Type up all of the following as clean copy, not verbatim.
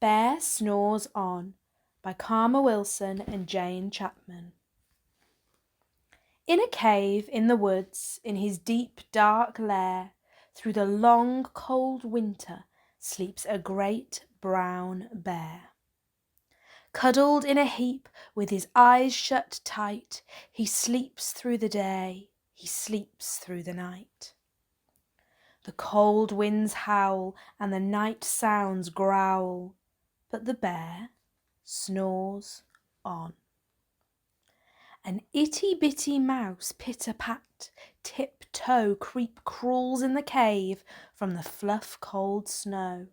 Bear Snores On by Karma Wilson and Jane Chapman. In a cave in the woods, in his deep dark lair, through the long cold winter sleeps a great brown bear. Cuddled in a heap with his eyes shut tight, he sleeps through the day, he sleeps through the night. The cold winds howl and the night sounds growl, but the bear snores on. An itty-bitty mouse pitter-pat, tip-toe creep crawls in the cave from the fluff-cold snow.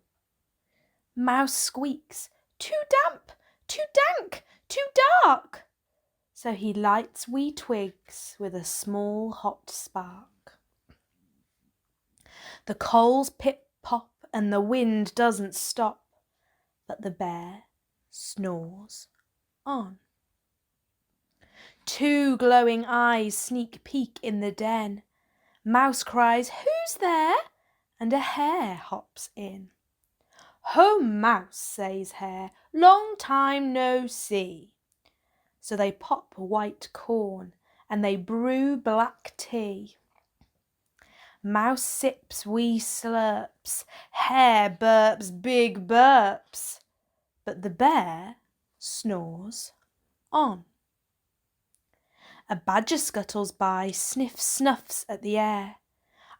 Mouse squeaks, "Too damp, too dank, too dark!" So he lights wee twigs with a small hot spark. The coals pip-pop and the wind doesn't stop, but the bear snores on. Two glowing eyes sneak peek in the den. Mouse cries, "Who's there?" and a hare hops in. "Ho, Mouse," says Hare, "long time no see." So they pop white corn and they brew black tea. Mouse sips wee slurps, Hare burps big burps, but the bear snores on. A badger scuttles by, sniffs at the air.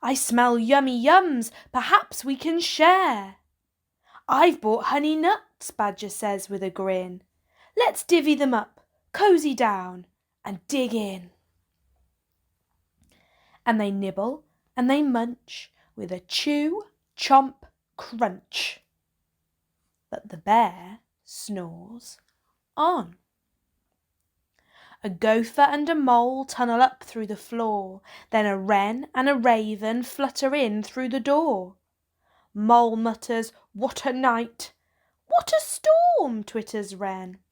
"I smell yummy yums, perhaps we can share." "I've bought honey nuts," Badger says with a grin. "Let's divvy them up, cosy down and dig in." And they nibble and they munch with a chew, chomp, crunch. But the bear snores on. A gopher and a mole tunnel up through the floor, then a wren and a raven flutter in through the door. Mole mutters, "What a night!" "What a storm!" twitters wren.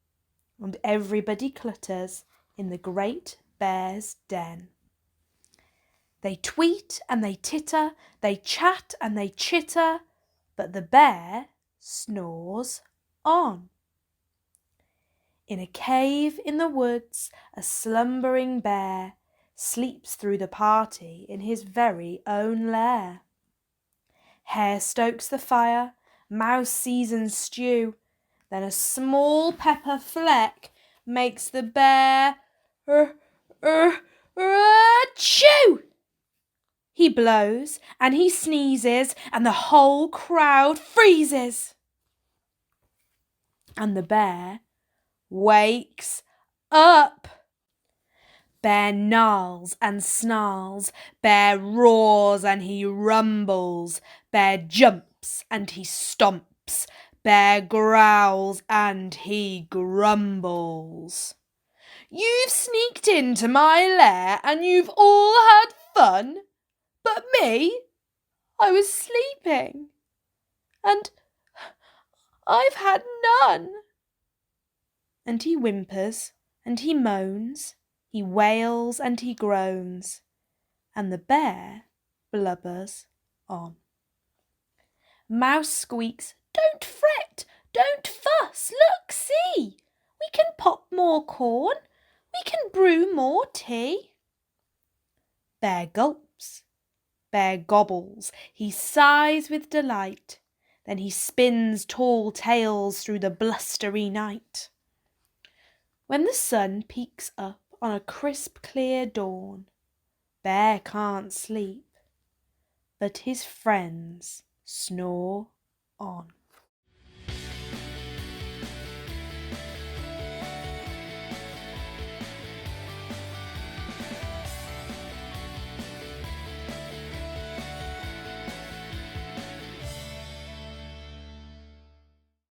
And everybody clutters in the great bear's den. They tweet and they titter, they chat and they chitter, but the bear snores on. In a cave in the woods, a slumbering bear sleeps through the party in his very own lair. Hare stokes the fire, Mouse seasons stew, then a small pepper fleck makes the bear chew. He blows and he sneezes and the whole crowd freezes. And the bear wakes up. Bear gnarls and snarls, bear roars and he rumbles, bear jumps and he stomps, bear growls and he grumbles. "You've sneaked into my lair and you've all had fun, but me, I was sleeping, and I've had none." And he whimpers and he moans, he wails and he groans, and the bear blubbers on. Mouse squeaks, "Don't fret, don't fuss, look, see, we can pop more corn, we can brew more tea." Bear gulps, bear gobbles, he sighs with delight, then he spins tall tales through the blustery night. When the sun peeks up on a crisp clear dawn, Bear can't sleep, but his friends snore on.